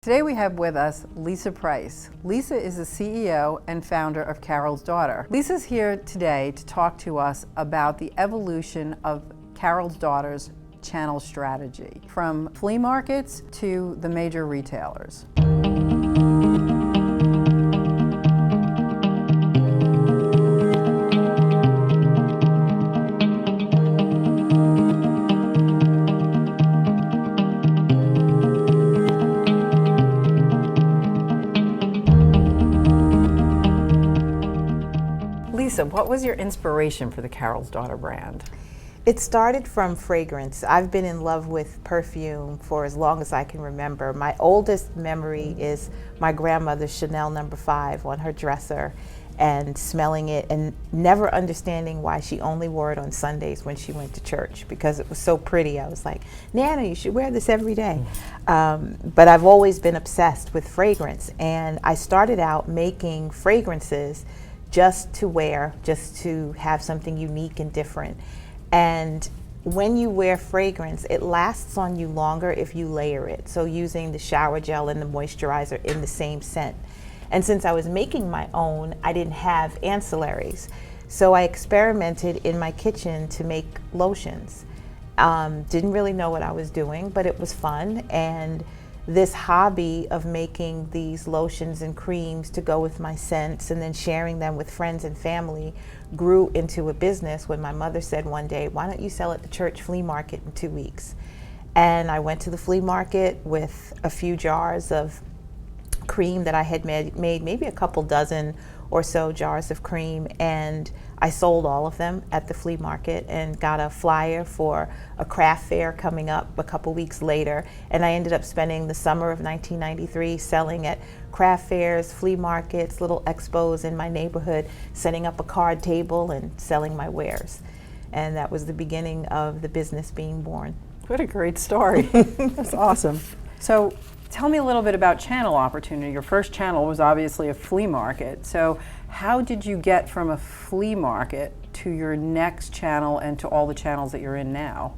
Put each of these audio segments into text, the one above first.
Today we have with us Lisa Price. Lisa is the CEO and founder of Carol's Daughter. Lisa's here today to talk to us about the evolution of Carol's Daughter's channel strategy, from flea markets to the major retailers. Lisa, what was your inspiration for the Carol's Daughter brand? It started from fragrance. I've been in love with perfume for as long as I can remember. My oldest memory is my grandmother's Chanel No. 5 on her dresser and smelling it and never understanding why she only wore it on Sundays when she went to church, because it was so pretty. I was like, Nana, you should wear this every day. But I've always been obsessed with fragrance, and I started out making fragrances just to wear, just to have something unique and different. And when you wear fragrance, it lasts on you longer if you layer it. So using the shower gel and the moisturizer in the same scent. And since I was making my own, I didn't have ancillaries. So I experimented in my kitchen to make lotions. Didn't really know what I was doing, but it was fun. And this hobby of making these lotions and creams to go with my scents and then sharing them with friends and family grew into a business when my mother said one day, why don't you sell at the church flea market in 2 weeks? And I went to the flea market with a few jars of cream that I had made maybe a couple dozen or so jars of cream, and I sold all of them at the flea market and got a flyer for a craft fair coming up a couple weeks later. And I ended up spending the summer of 1993 selling at craft fairs, flea markets, little expos in my neighborhood, setting up a card table and selling my wares. And that was the beginning of the business being born. What a great story. That's awesome. So tell me a little bit about channel opportunity. Your first channel was obviously a flea market. So how did you get from a flea market to your next channel and to all the channels that you're in now?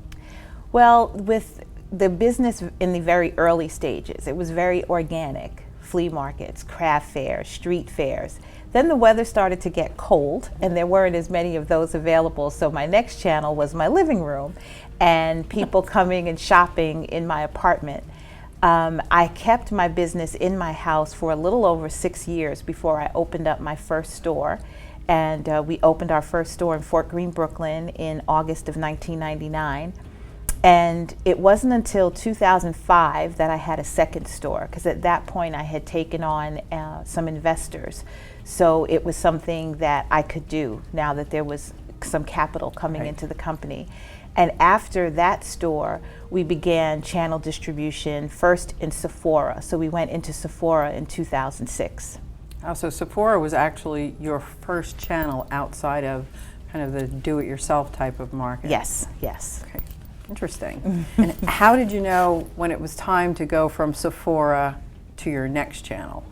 Well, with the business in the very early stages, it was very organic. Flea markets, craft fairs, street fairs. Then the weather started to get cold and there weren't as many of those available. So my next channel was my living room and people coming and shopping in my apartment. I kept my business in my house for a little over 6 years before I opened up my first store. And we opened our first store in Fort Greene, Brooklyn in August of 1999. And it wasn't until 2005 that I had a second store, because at that point I had taken on some investors. So it was something that I could do now that there was some capital coming into the company. And after that store, we began channel distribution first in Sephora. So we went into Sephora in 2006. Oh, so Sephora was actually your first channel outside of kind of the do-it-yourself type of market? Yes, yes. Okay, interesting. And how did you know when it was time to go from Sephora to your next channel?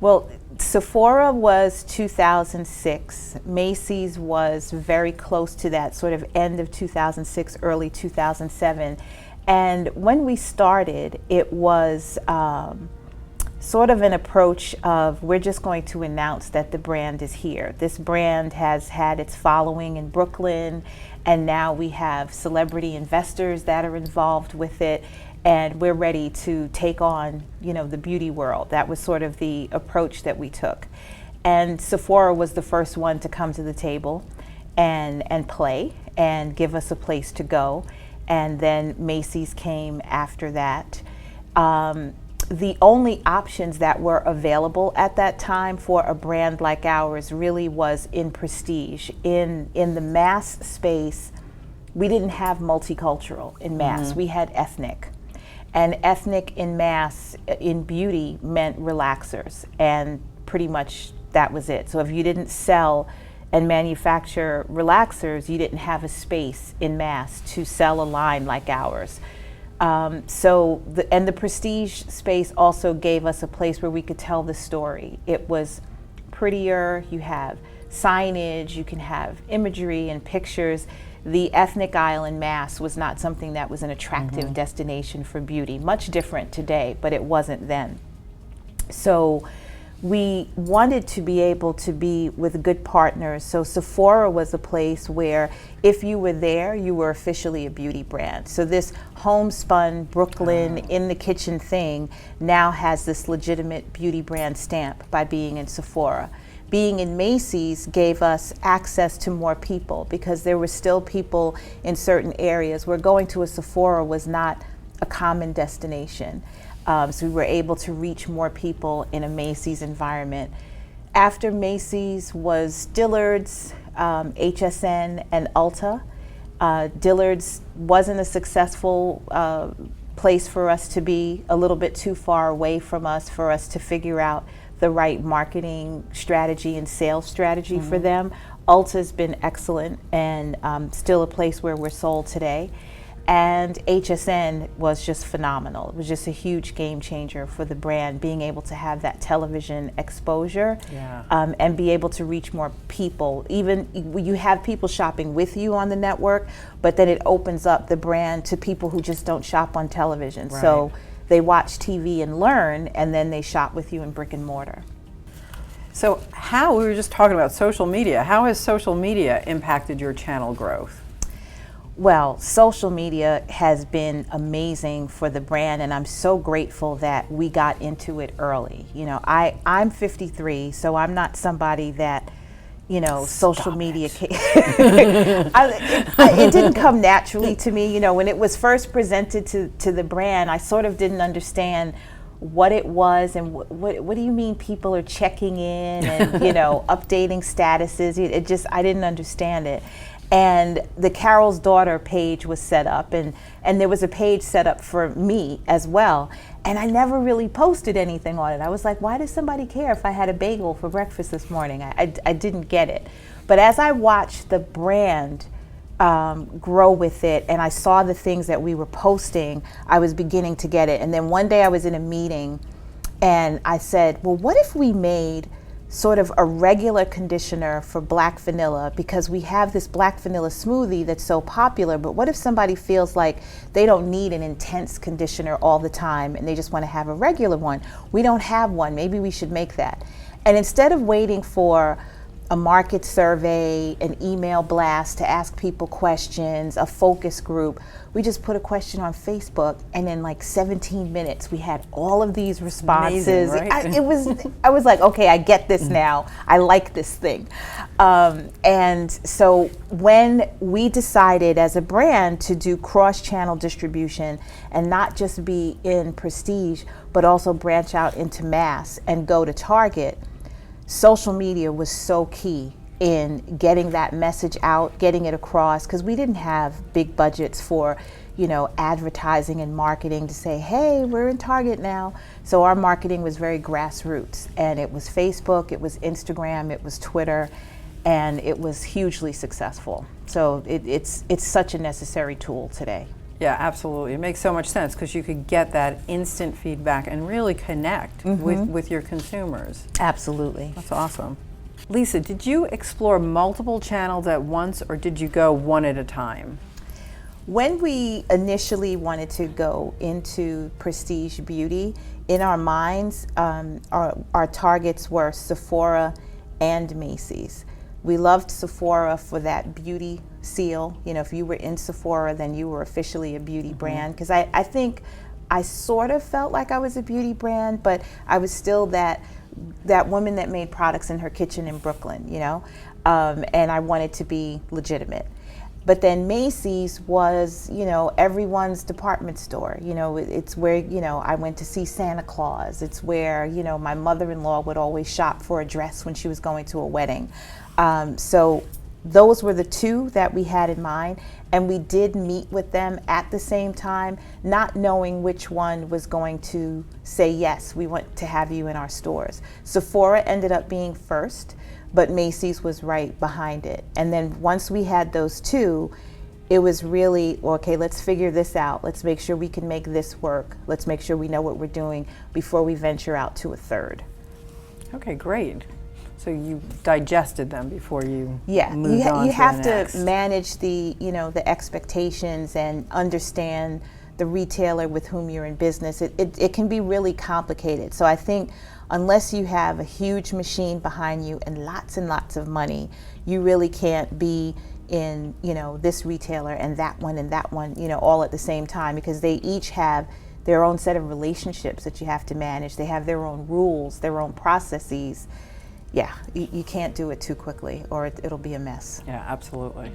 Well, Sephora was 2006. Macy's was very close to that, sort of end of 2006, early 2007. And when we started, it was sort of an approach of, we're just going to announce that the brand is here. This brand has had its following in Brooklyn, and now we have celebrity investors that are involved with it. And we're ready to take on, you know, the beauty world. That was sort of the approach that we took. And Sephora was the first one to come to the table and play and give us a place to go. And then Macy's came after that. The only options that were available at that time for a brand like ours really was in prestige. In the mass space, we didn't have multicultural in mass. We had ethnic. And ethnic in mass in beauty meant relaxers, and pretty much that was it. So if you didn't sell and manufacture relaxers, you didn't have a space in mass to sell a line like ours. And the prestige space also gave us a place where we could tell the story. It was prettier, you have signage, you can have imagery and pictures. the ethnic aisle in Mass was not something that was an attractive destination for beauty. Much different today, but it wasn't then. So we wanted to be able to be with good partners. So Sephora was a place where if you were there, you were officially a beauty brand. So this homespun Brooklyn in the kitchen thing now has this legitimate beauty brand stamp by being in Sephora. Being in Macy's gave us access to more people because there were still people in certain areas where going to a Sephora was not a common destination. So we were able to reach more people in a Macy's environment. After Macy's was Dillard's, HSN, and Ulta. Dillard's wasn't a successful place for us to be, a little bit too far away from us for us to figure out the right marketing strategy and sales strategy for them. Ulta's been excellent and still a place where we're sold today. And HSN was just phenomenal. It was just a huge game changer for the brand, being able to have that television exposure and be able to reach more people. Even you have people shopping with you on the network, but then it opens up the brand to people who just don't shop on television. Right. So they watch TV and learn, and then they shop with you in brick and mortar. So we were just talking about social media. How has social media impacted your channel growth? Well, social media has been amazing for the brand, and I'm so grateful that we got into it early. You know, I'm 53, so I'm not somebody that, you know, social media. It didn't come naturally to me. You know, when it was first presented to the brand, I sort of didn't understand what it was and what do you mean people are checking in and, you know, updating statuses. I didn't understand it. And the Carol's Daughter page was set up, and there was a page set up for me as well. And I never really posted anything on it. I was like, why does somebody care if I had a bagel for breakfast this morning? I didn't get it. But as I watched the brand grow with it, and I saw the things that we were posting, I was beginning to get it. And then one day I was in a meeting, and I said, well, what if we made sort of a regular conditioner for black vanilla, because we have this black vanilla smoothie that's so popular, but what if somebody feels like they don't need an intense conditioner all the time and they just want to have a regular one? We don't have one, maybe we should make that. And instead of waiting for a market survey, an email blast to ask people questions, a focus group, we just put a question on Facebook, and in like 17 minutes we had all of these responses. Amazing, right? I was like, okay, I get this now. I like this thing. And so when we decided as a brand to do cross-channel distribution and not just be in prestige, but also branch out into mass and go to Target, social media was so key in getting that message out, getting it across, because we didn't have big budgets for, you know, advertising and marketing to say, hey, we're in Target now. So our marketing was very grassroots, and it was Facebook, it was Instagram, it was Twitter, and it was hugely successful. So it's such a necessary tool today. Yeah, absolutely. It makes so much sense because you could get that instant feedback and really connect with your consumers. Absolutely. That's awesome. Lisa, did you explore multiple channels at once, or did you go one at a time? When we initially wanted to go into prestige beauty, in our minds, our targets were Sephora and Macy's. We loved Sephora for that beauty seal. You know, if you were in Sephora, then you were officially a beauty brand. Because I think I sort of felt like I was a beauty brand, but I was still that woman that made products in her kitchen in Brooklyn, you know, and I wanted to be legitimate. But then Macy's was, you know, everyone's department store. You know, it's where, you know, I went to see Santa Claus. It's where, you know, my mother-in-law would always shop for a dress when she was going to a wedding. So those were the two that we had in mind, and we did meet with them at the same time, not knowing which one was going to say, yes, we want to have you in our stores. Sephora ended up being first, but Macy's was right behind it. And then once we had those two, it was really, okay, let's figure this out. Let's make sure we can make this work. Let's make sure we know what we're doing before we venture out to a third. Okay, great. So you digested them before you Yeah, moved on you to have the next. to manage the, the expectations and understand the retailer with whom you're in business. It can be really complicated. So I think unless you have a huge machine behind you and lots of money, you really can't be in, this retailer and that one, all at the same time, because they each have their own set of relationships that you have to manage. They have their own rules, their own processes. Yeah, you can't do it too quickly or it'll be a mess. Yeah, absolutely.